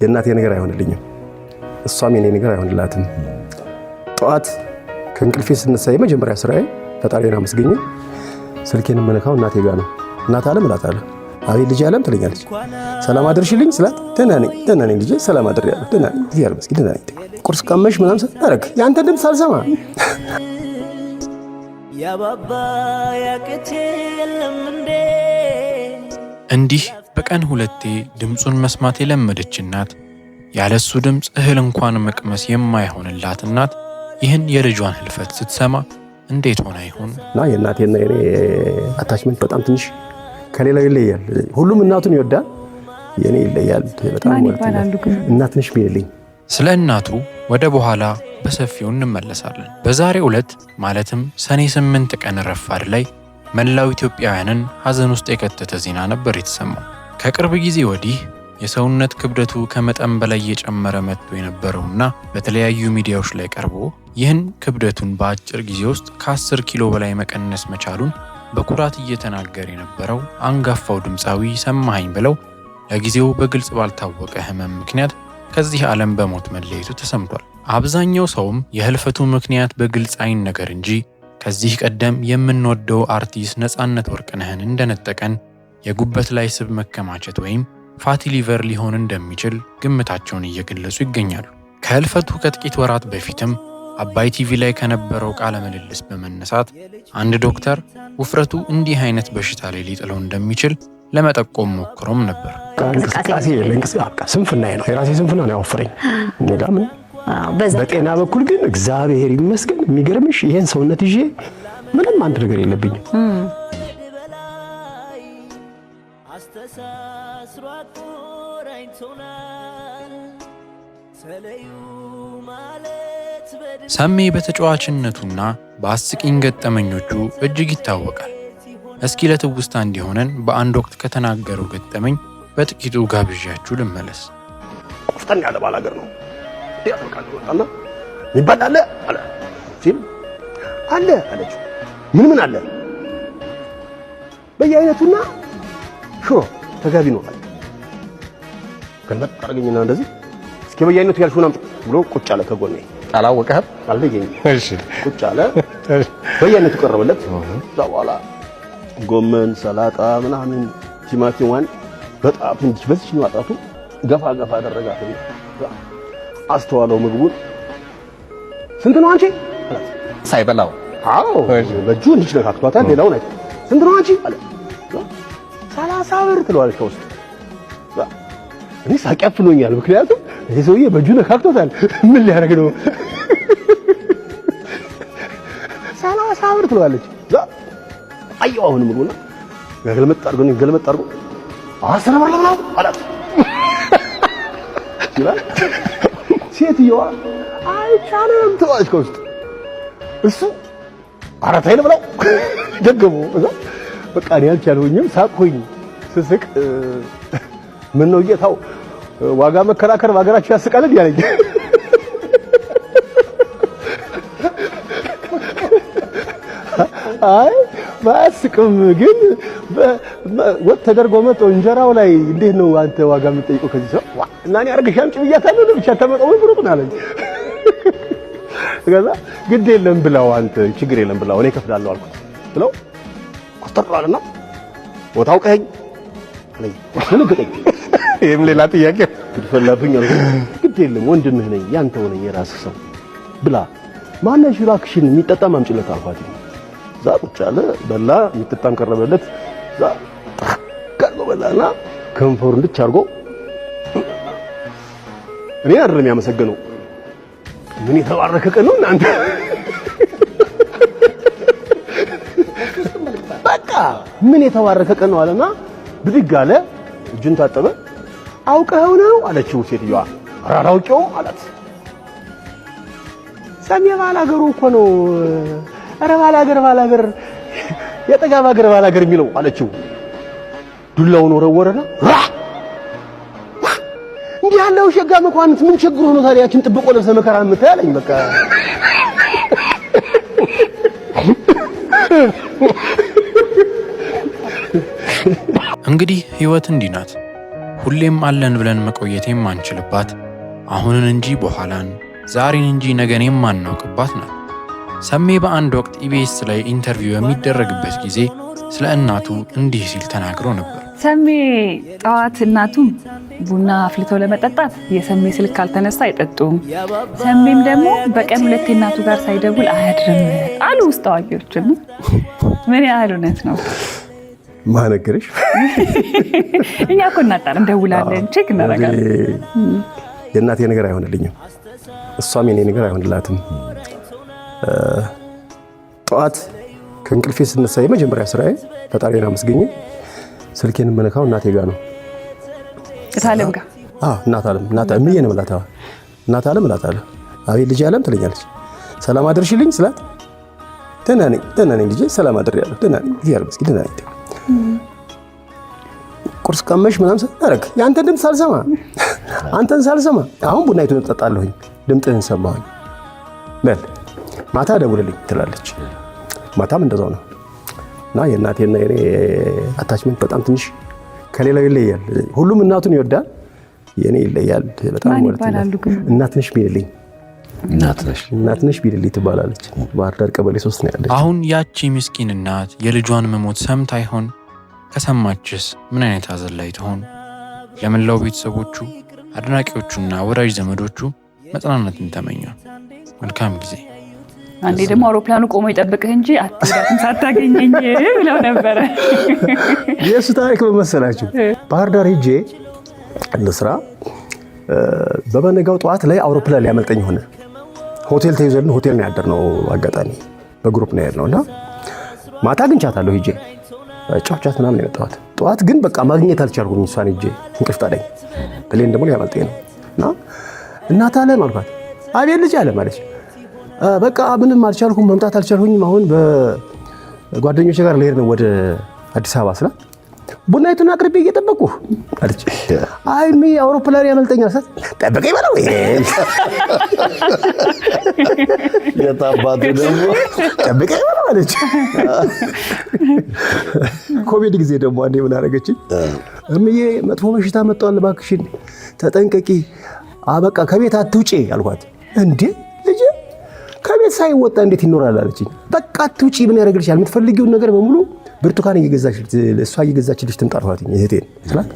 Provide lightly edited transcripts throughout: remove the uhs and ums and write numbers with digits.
የእናቴ ነገር አይሆንልኝም፣ እሷም የኔ ነገር አይሆንላትም። ጠዋት ከእንቅልፌ ስነሳ የመጀመሪያ ስራዬ ፈጣሪን አመስግኜ ስልኬን የምነካው እናቴ ጋር ነው። እናት አለም እላታለሁ። አቤት ልጅ አለም ትለኛለች። ሰላም አደርሽልኝ ስላት ደህና ነኝ ልጄ፣ ሰላም አድሬያለሁ፣ ደህና ነኝ፣ እግዚአብሔር ይመስገን ደህና ነኝ። ቁርስ ቀመሽ ምናምን ስታረግ ያንተ ድምፅ ሳልሰማ እንዲህ በቀን ሁለቴ ድምፁን መስማት የለመደች እናት፣ ያለሱ ድምፅ እህል እንኳን መቅመስ የማይሆንላት እናት ይህን የልጇን ህልፈት ስትሰማ እንዴት ሆነ ይሆን? እና የእናቴና የኔ አታችመንት በጣም ትንሽ ከሌላው ይለያል። ሁሉም እናቱን ይወዳል፣ የኔ ይለያል በጣም እናት ትንሽ ቢልኝ። ስለ እናቱ ወደ በኋላ በሰፊው እንመለሳለን። በዛሬው ዕለት ማለትም ሰኔ 8 ቀን ረፋድ ላይ መላው ኢትዮጵያውያንን ሐዘን ውስጥ የከተተ ዜና ነበር የተሰማው። ከቅርብ ጊዜ ወዲህ የሰውነት ክብደቱ ከመጠን በላይ እየጨመረ መጥቶ የነበረውና በተለያዩ ሚዲያዎች ላይ ቀርቦ ይህን ክብደቱን በአጭር ጊዜ ውስጥ ከ10 ኪሎ በላይ መቀነስ መቻሉን በኩራት እየተናገረ የነበረው አንጋፋው ድምፃዊ ሰማኸኝ ብለው ለጊዜው በግልጽ ባልታወቀ ህመም ምክንያት ከዚህ ዓለም በሞት መለየቱ ተሰምቷል። አብዛኛው ሰውም የህልፈቱ ምክንያት በግልጽ አይነገር እንጂ ከዚህ ቀደም የምንወደው አርቲስት ነፃነት ወርቅነህን እንደነጠቀን የጉበት ላይ ስብ መከማቸት ወይም ፋቲ ሊቨር ሊሆን እንደሚችል ግምታቸውን እየገለጹ ይገኛሉ። ከህልፈቱ ከጥቂት ወራት በፊትም አባይ ቲቪ ላይ ከነበረው ቃለ ምልልስ በመነሳት አንድ ዶክተር ውፍረቱ እንዲህ አይነት በሽታ ላይ ሊጥለው እንደሚችል ለመጠቆም ሞክሮም ነበር። እንቅስቃሴ ስንፍና ነው፣ የራሴ ስንፍና ነው ያወፈረኝ። ምን በጤና በኩል ግን እግዚአብሔር ይመስገን። የሚገርምሽ ይሄን ሰውነት ይዤ ምንም አንድ ነገር የለብኝም። ሰሜ በተጫዋችነቱና በአስቂኝ ገጠመኞቹ እጅግ ይታወቃል። እስኪ ለትውስታ እንዲሆነን በአንድ ወቅት ከተናገረው ገጠመኝ በጥቂቱ ጋብዣችሁ ልመለስ። ቆፍጠን ያለ ባላገር ነው ያልቃል ወጣና ይባላል አለ ሲል አለ አለች። ምን አለ? በየአይነቱና ሽሮ ተጋቢ ነው አለ። ከነጥ አርገኝና እንደዚህ እስኪ በየአይነቱ ያልሽውን አምጪ ብሎ ቁጭ አለ ከጎኔ። አላወቀህም? አልለየኝ። እሺ ቁጭ አለ። በየአይነቱ ቀረበለት። ከዛ በኋላ ጎመን፣ ሰላጣ ምናምን ቲማቲም ዋን በጣም እንዲህ በዚህ ነው አጣቱ ገፋ አደረጋት። አስተዋለው ምግቡን። ስንት ነው አንቺ? ሳይበላው አዎ በእጁ እንዲህ ነካክቷታል። ሌላውን አይደል። ስንት ነው አንቺ አለ። 30 ብር ትለዋለች ከውስጥ። እኔ ሳቅ ያፍኖኛል፣ ምክንያቱም ይሄ ሰውዬ በእጁ ነካክቷታል። ምን ሊያደርግ ነው? 30 ብር ትለዋለች። አየው አሁን ምግቡና ገልመጥ አድርጎ አሰናባለሁ አላት። ይላል ሴትዮዋ አይቻልም ትለዋለች ከውስጥ። እሱ አራታይ ነው ብለው ደገሙ። በቃ እኔ አልቻለሁኝም፣ ሳቅሁኝ። ስስቅ ምን ነው ጌታው ዋጋ መከራከር በሀገራችን ያስቃል ያለኝ። አይ ባስቅም ግን ወጥ ተደርጎ መጥቶ እንጀራው ላይ እንዴት ነው አንተ ዋጋ የምትጠይቀው ከዚህ ሰው? እና እኔ አርገሽ አምጪ ብያታለሁ ነው ብቻ ተመጣው ብሩጥ አለኝ። ከዛ ግድ የለም ብላው አንተ ችግር የለም ብላው እኔ እከፍላለሁ አልኩት ብለው ቆጠራልና ቦታው ቀኝ አለኝ። ምን ገጠኝ? ይሄም ሌላ ጥያቄ ትፈልጋብኝ አልኩት። ግድ የለም ወንድምህ ነኝ ያንተው ነኝ የራስህ ሰው ብላ ማነሽ እባክሽን የሚጠጣም አምጪለት አልኳት። ዛ ቁጭ አለ በላ፣ የሚጠጣም ቀረበለት። ዛ ቀርቦ በላና ከንፈሩን እንድች አድርጎ እኔ አይደለም ያመሰገነው። ምን የተባረከ ቀን ነው እናንተ። በቃ ምን የተባረከ ቀን ነው አለና ብድግ አለ። እጁን ታጠበ። አውቀኸው ነው አለችው ሴትዮዋ። አራራውቄው አላት። ሰሜ ባላገሩ እኮ ነው። ኧረ ባላገር የጠጋብ ሀገር ባላገር የሚለው አለችው። ዱላውን ወረወረና እንዲህ ያለው ሸጋ መኳንንት ምን ችግሩ ነው ታዲያ ያችን ጥብቆ ለብሰ መከራ የምታያለኝ? በቃ እንግዲህ ህይወት እንዲህ ናት። ሁሌም አለን ብለን መቆየት የማንችልባት አሁንን እንጂ በኋላን ዛሬን እንጂ ነገን የማናውቅባት ናት። ሰሜ በአንድ ወቅት ኢቢኤስ ላይ ኢንተርቪው የሚደረግበት ጊዜ ስለ እናቱ እንዲህ ሲል ተናግሮ ነበር። ሰሜ ጠዋት እናቱ ቡና አፍልተው ለመጠጣት የሰሜ ስልክ ካልተነሳ አይጠጡም። ሰሜም ደግሞ በቀን 2 እናቱ ጋር ሳይደውል አያድርም አሉ ውስጥ አዋቂዎች። ምን ያህል እውነት ነው? ማነገርሽ እኛ እኮ እናጣለን፣ ደውላለን፣ ቼክ እናደርጋለን። የእናቴ ነገር አይሆንልኝም፣ እሷም የኔ ነገር አይሆንላትም። ጠዋት ከእንቅልፌ ስነሳ የመጀመሪያ ስራዬ ፈጣሪን አመስግኜ ስልኬን የምነካው እናቴ ጋር ነው። እታለም ጋር? አዎ እናት አለም፣ እናት እምዬ ነው የምላት። እናት አለም እላታለሁ። አቤት ልጅ አለም ትለኛለች። ሰላም አድርሽልኝ ስላት ደህና ነኝ ልጄ፣ ሰላም አድሬያለሁ፣ ደህና ነኝ፣ እግዚአብሔር ይመስገን ደህና ነኝ። ቁርስ ቀመሽ ምናምን ሳደርግ የአንተን ድምፅ ሳልሰማ አንተን ሳልሰማ አሁን ቡናይቱን እጠጣለሁኝ፣ ድምፅህን ሰማሁኝ፣ በል ማታ ደውልልኝ ትላለች። ማታም እንደዛው ነው። እና የእናቴና የኔ አታችመንት በጣም ትንሽ ከሌላው ይለያል። ሁሉም እናቱን ይወዳል፣ የኔ ይለያል በጣም ማለት ነው። እናትነሽ ቢልልኝ እናትነሽ ቢልልኝ ትባላለች። ባህር ዳር ቀበሌ 3 ነው ያለች። አሁን ያቺ ምስኪን እናት የልጇን መሞት ሰምታ ይሆን? ከሰማችስ ምን አይነት ሐዘን ላይ ትሆን? ለመላው ቤተሰቦቹ፣ አድናቂዎቹና ወዳጅ ዘመዶቹ መጽናናትን ተመኘው። መልካም ጊዜ። አንዴ ደግሞ አውሮፕላኑ ቆሞ ይጠብቅህ እንጂ አትሄዳትም ሳታገኘኝ ብለው ነበረ። የእሱ ታሪክ በመሰላችሁ ባህር ዳር ሄጄ ለስራ በበነጋው ጠዋት ላይ አውሮፕላን ሊያመልጠኝ ሆነ። ሆቴል ተይዘልን ሆቴል ነው ያደርነው። አጋጣሚ በግሩፕ ነው ያደርነው እና ማታ አግኝቻታለሁ ሄጄ ጫውቻት ምናምን የመጣሁት። ጠዋት ግን በቃ ማግኘት አልቻልኩም። እሷን ሄጄ እንቅልፍ ጣለኝ። ፕሌን ደግሞ ሊያመልጠኝ ነው እና እናት አለም አልኳት። አቤት ልጅ አለም አለች። በቃ ምንም አልቻልኩም፣ መምጣት አልቻልኩኝም። አሁን በጓደኞቼ ጋር ልሄድ ነው ወደ አዲስ አበባ ስላት ቡናይቱን አቅርቤ እየጠበቁ አለች። አይ ሚ አውሮፕላን ያመልጠኛል ስላት ጠብቀኝ በለው የታባቱ ደግሞ ጠብቀኝ በለው አለች። ኮቪድ ጊዜ ደግሞ አንዴ ምን አደረገችኝ? እምዬ መጥፎ በሽታ መጥቷል፣ እባክሽን ተጠንቀቂ፣ በቃ ከቤት አትውጪ አልኳት። እንዴ ልጄ ከቤት ሳይወጣ እንዴት ይኖራል አለችኝ። በቃ አትውጪ፣ ምን ያደርግልሻል? የምትፈልጊውን ነገር በሙሉ ብርቱካን እሷ እየገዛችልሽ ትምጣ አልኳትኝ እህቴን ስላት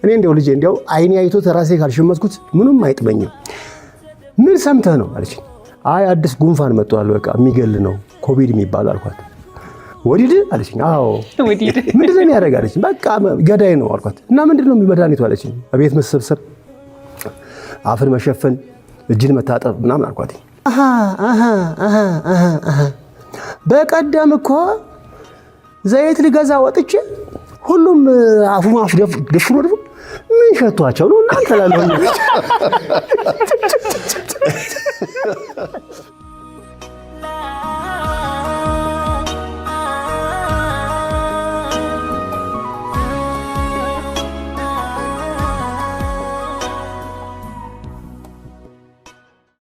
እኔ እንደው ልጄ እንደው አይኔ አይቶት ራሴ ካልሸመትኩት ምንም አይጥመኝም። ምን ሰምተህ ነው አለችኝ። አይ አዲስ ጉንፋን መጥቷል፣ በቃ የሚገል ነው ኮቪድ የሚባል አልኳት። ወዲድ አለችኝ። አዎ ወዲድ ምንድነው የሚያደርግ አለችኝ። በቃ ገዳይ ነው አልኳት። እና ምንድነው መድኃኒቱ አለችኝ። ቤት መሰብሰብ፣ አፍን መሸፈን፣ እጅን መታጠብ ምናምን አልኳት። በቀደም እኮ ዘይት ልገዛ ወጥቼ ሁሉም አፉን አፍ ደፍሮ ምን ሸቷቸው ነው እናንተ ላለሁ